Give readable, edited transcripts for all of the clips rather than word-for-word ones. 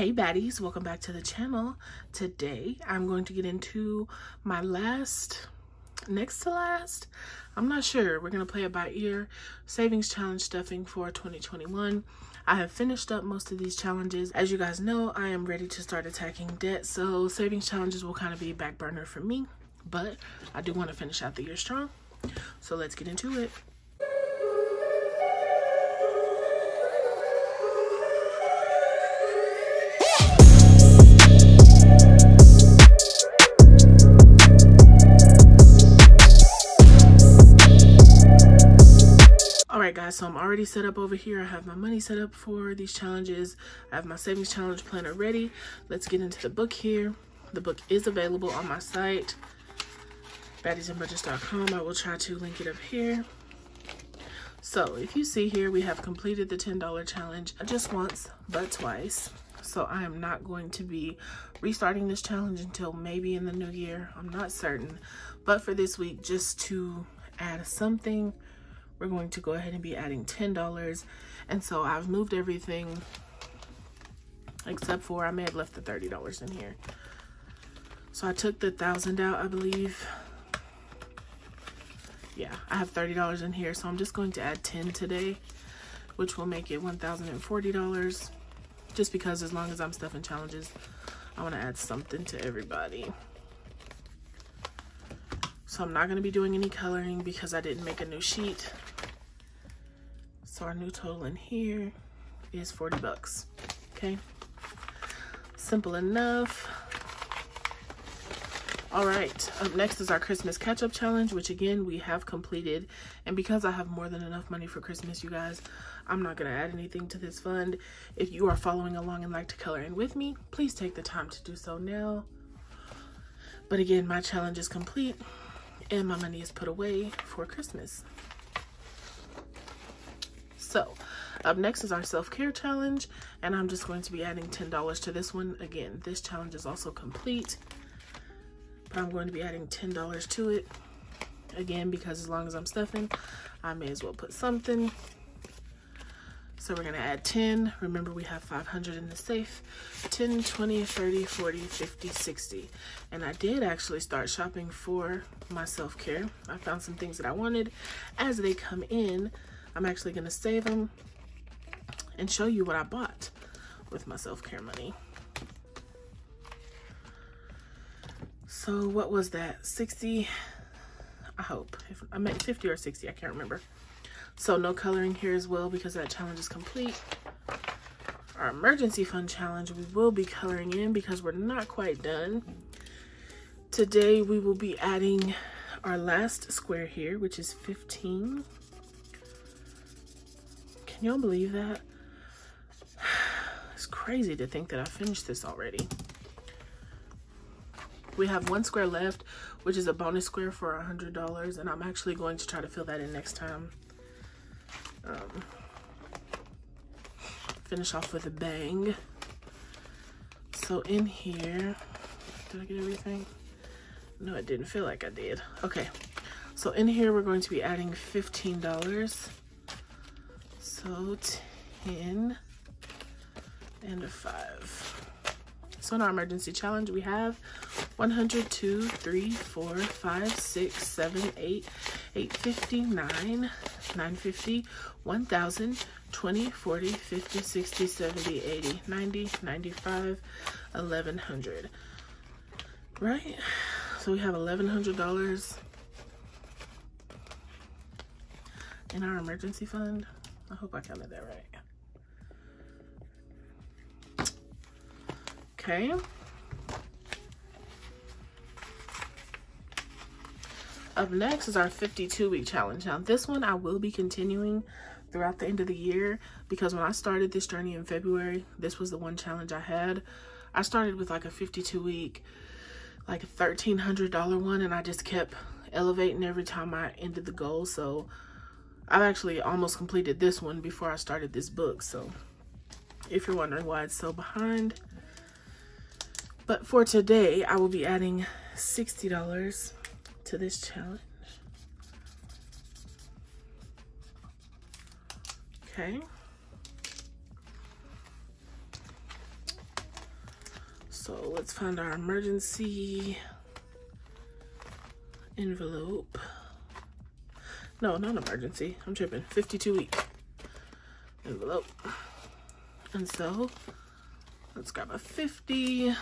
Hey baddies, welcome back to the channel. Today I'm going to get into my next to last, I'm not sure, we're going to play it by ear, savings challenge stuffing for 2021. I have finished up most of these challenges. As you guys know, I am ready to start attacking debt, so savings challenges will kind of be back burner for me, but I do want to finish out the year strong. So let's get into it. Alright guys, so I'm already set up over here. I have my money set up for these challenges. I have my savings challenge planner ready. Let's get into the book here. The book is available on my site, baddiesandbudgets.com. I will try to link it up here. So if you see here, we have completed the $10 challenge just once, but twice. So I am not going to be restarting this challenge until maybe in the new year. I'm not certain. But for this week, just to add something, we're going to go ahead and be adding $10. And so I've moved everything except for I may have left the $30 in here. So I took the $1,000 out, I believe. Yeah, I have $30 in here. So I'm just going to add 10 today, which will make it $1,040. Just because as long as I'm stuffing challenges, I want to add something to everybody. So I'm not going to be doing any coloring because I didn't make a new sheet. So our new total in here is 40 bucks. Okay. Simple enough. All right. Up next is our Christmas catch-up challenge, which again, we have completed. And because I have more than enough money for Christmas, you guys, I'm not going to add anything to this fund. If you are following along and like to color in with me, please take the time to do so now. But again, my challenge is complete and my money is put away for Christmas. So up next is our self-care challenge, and I'm just going to be adding $10 to this one. Again, this challenge is also complete, but I'm going to be adding $10 to it. Again, because as long as I'm stuffing, I may as well put something. So we're going to add 10. Remember, we have 500 in the safe. 10, 20, 30, 40, 50, 60. And I did actually start shopping for my self-care. I found some things that I wanted. As they come in, I'm actually going to save them and show you what I bought with my self-care money. So what was that? 60, I hope. If I meant 50 or 60, I can't remember. So no coloring here as well because that challenge is complete. Our emergency fund challenge, we will be coloring in because we're not quite done. Today we will be adding our last square here, which is 15. Can y'all believe that? It's crazy to think that I finished this already. We have one square left, which is a bonus square for $100, and I'm actually going to try to fill that in next time. Finish off with a bang. So in here, did I get everything? No, it didn't feel like I did. Okay, so in here we're going to be adding $15. So 10 and a 5. So in our emergency challenge, we have 100, 2, 3, 4, 5, 6, 7, 8, 850, 9, 950, 1,000, 20, 40, 50, 60, 70, 80, 90, 95, 1,100. Right? So we have $1,100 in our emergency fund. I hope I counted that right. Okay. Up next is our 52-week challenge. Now this one I will be continuing throughout the end of the year because when I started this journey in February, this was the one challenge I had. I started with like a 52-week, like a $1,300 one, and I just kept elevating every time I ended the goal. So I've actually almost completed this one before I started this book. So if you're wondering why it's so behind. But for today, I will be adding $60 to this challenge. Okay. So let's find our emergency envelope. No, not emergency. I'm tripping. 52-week envelope. And so let's grab a 50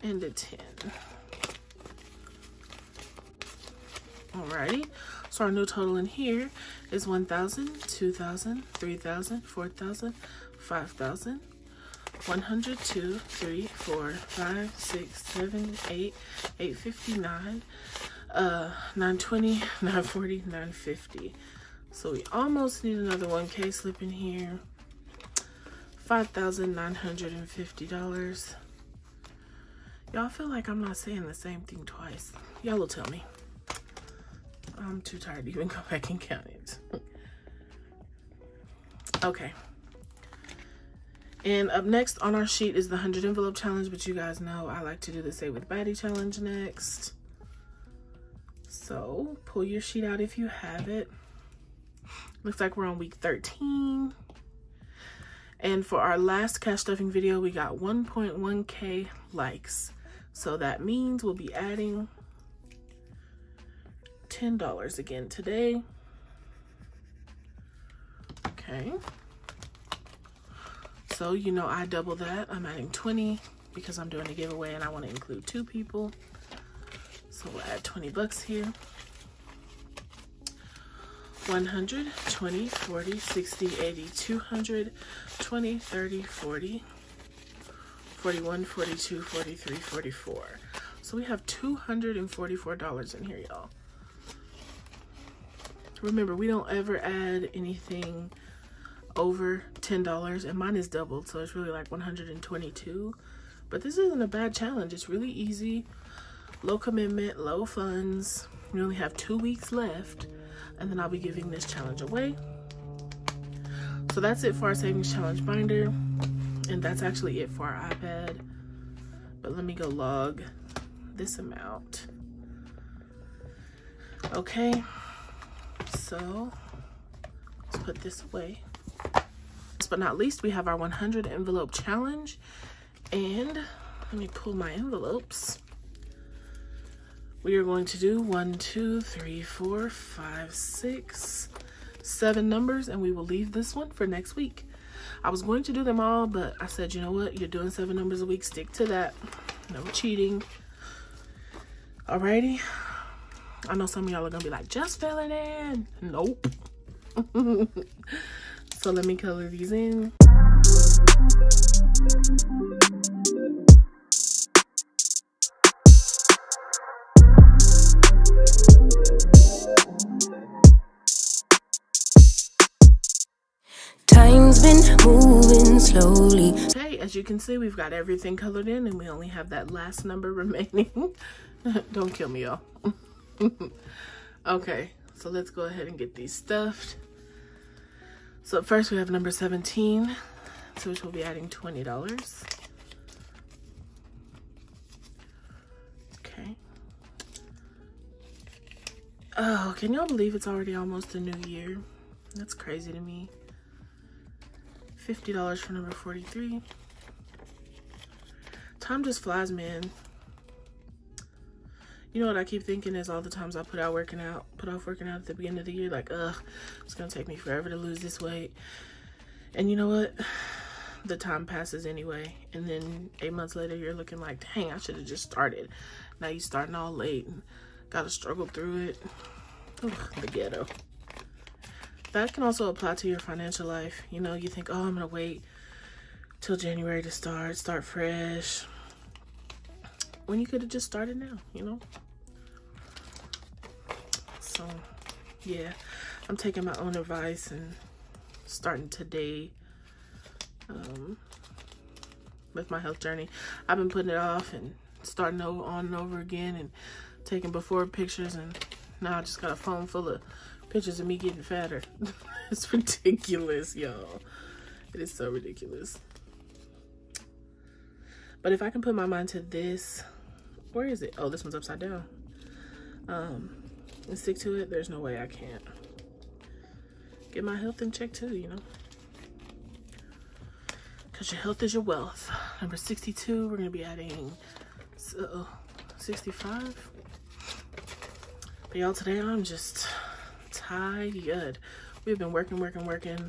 and a 10. Alrighty. So our new total in here is 1,000, 2,000, 3,000, 4,000, 5,000, 100, 2, 3, 4, 5, 6, 7, 8, 859, 920, 940, 950. So we almost need another 1K slip in here. $5,950. Y'all feel like I'm not saying the same thing twice. Y'all will tell me. I'm too tired to even go back and count it. Okay. And up next on our sheet is the 100 envelope challenge, but you guys know I like to do the Save With Baddie challenge next. So pull your sheet out if you have it. Looks like we're on week 13. And for our last cash stuffing video, we got 1.1K likes. So that means we'll be adding $10 again today. Okay. So, you know, I double that. I'm adding 20 because I'm doing a giveaway and I want to include 2 people. So we'll add 20 bucks here. 100, 20, 40, 60, 80, 200, 20, 30, 40, 41, 42, 43, 44. So we have $244 in here, y'all. Remember, we don't ever add anything over $10, and mine is doubled, so it's really like 122. But this isn't a bad challenge. It's really easy, low commitment, low funds. We only have 2 weeks left, and then I'll be giving this challenge away. So that's it for our savings challenge binder, and that's actually it for our iPad. But let me go log this amount. Okay, so let's put this away. Last but not least, we have our 100 envelope challenge, and let me pull my envelopes. We are going to do 1, 2, 3, 4, 5, 6, 7 numbers, and we will leave this one for next week. I was going to do them all, but I said, you know what? You're doing 7 numbers a week. Stick to that. No cheating. Alrighty. I know some of y'all are going to be like, just fill it in. Nope. So let me color these in. Time's been moving slowly. Okay, as you can see, we've got everything colored in and we only have that last number remaining. Don't kill me, y'all. Okay, so let's go ahead and get these stuffed. So first we have number 17, to which we'll be adding $20. Okay. Oh, can y'all believe it's already almost the new year? That's crazy to me. $50 for number 43. Time just flies, man. You know what I keep thinking is all the times I put off working out at the beginning of the year, like, ugh, it's gonna take me forever to lose this weight. And you know what? The time passes anyway. And then 8 months later, you're looking like, dang, I should have just started. Now you're starting all late and gotta struggle through it. Ugh, the ghetto. That can also apply to your financial life. You know, you think, oh, I'm gonna wait till January to start fresh. When you could have just started now, you know? So, yeah, I'm taking my own advice and starting today with my health journey. I've been putting it off and starting on and over again and taking before pictures, and now I just got a phone full of pictures of me getting fatter. It's ridiculous, y'all. It is so ridiculous. But if I can put my mind to this, where is it? Oh, this one's upside down. And stick to it, there's no way I can't. Get my health in check too, you know. because your health is your wealth. Number 62, we're gonna be adding 65. But y'all, today I'm just tired. We've been working.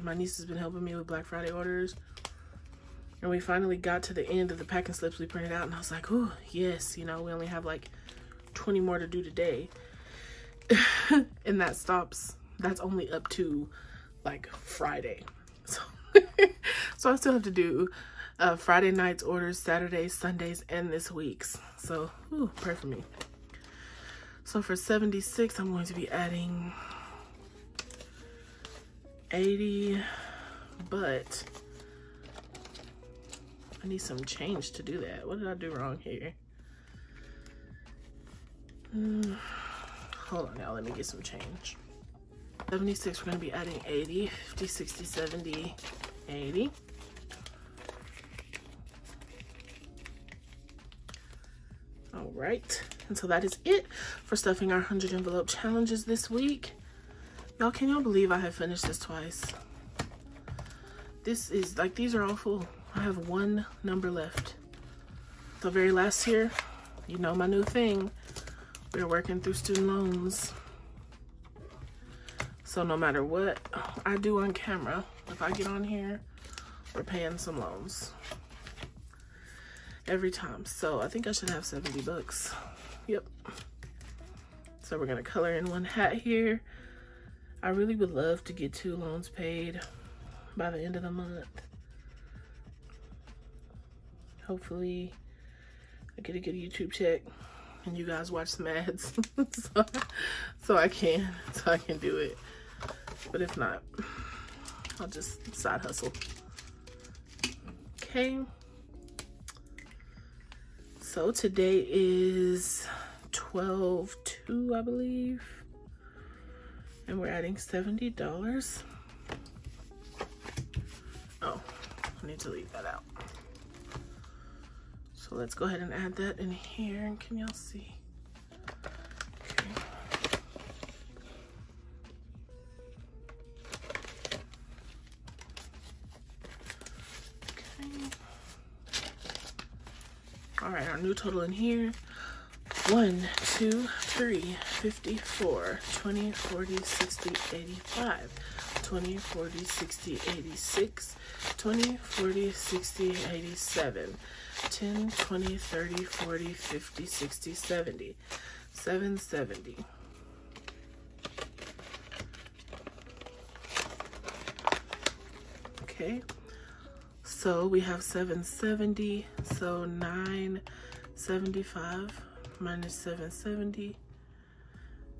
My niece has been helping me with Black Friday orders. And we finally got to the end of the packing slips we printed out, and I was like, oh, yes, you know, we only have like 20 more to do today. And that's only up to like Friday. So, so I still have to do Friday night's orders, Saturdays, Sundays, and this week's. So, ooh, pray for me. So for 76, I'm going to be adding 80, but I need some change to do that. What did I do wrong here? Hold on now, let me get some change. 76, we're gonna be adding 80, 50, 60, 70, 80. All right, and so that is it for stuffing our 100 envelope challenges this week. Y'all, can y'all believe I have finished this twice? This is like, these are all full. I have one number left. The very last here, you know my new thing. We're working through student loans. So no matter what I do on camera, if I get on here, we're paying some loans. Every time. So I think I should have 70 bucks. Yep. So we're gonna color in one hat here. I really would love to get 2 loans paid by the end of the month. Hopefully I get a good YouTube check and you guys watch some ads so I can do it. But if not, I'll just side hustle. Okay. So today is 12/2, I believe. And we're adding $70. Oh, I need to leave that out. So let's go ahead and add that in here. And can y'all see? Okay. All right, our new total in here. 1, 2, 3, 54, 20, 40, 60, 85, 20, 40, 60, 86, 20, 40, 60, 87, 10, 20, 30, 40, 50, 60, 70, 770. Okay, so we have 770, so 975 minus 770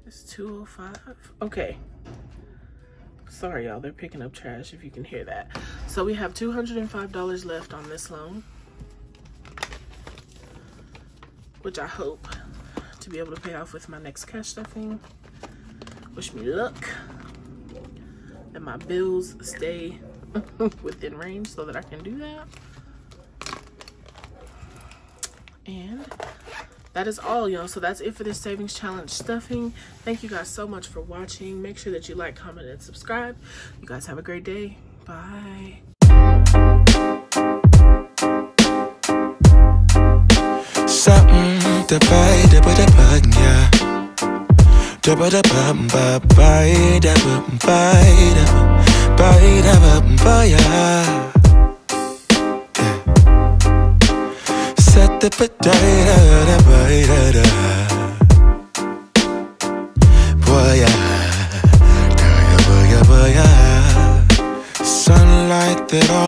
is 205. Okay, sorry y'all, they're picking up trash if you can hear that. So we have $205 left on this loan, which I hope to be able to pay off with my next cash stuffing. Wish me luck and my bills stay within range so that I can do that. And that is all, y'all. So that's it for this savings challenge stuffing. Thank you guys so much for watching. Make sure that you like, comment, and subscribe. You guys have a great day. Bye. Something to buy, yeah. Set the potato, boy, sunlight that all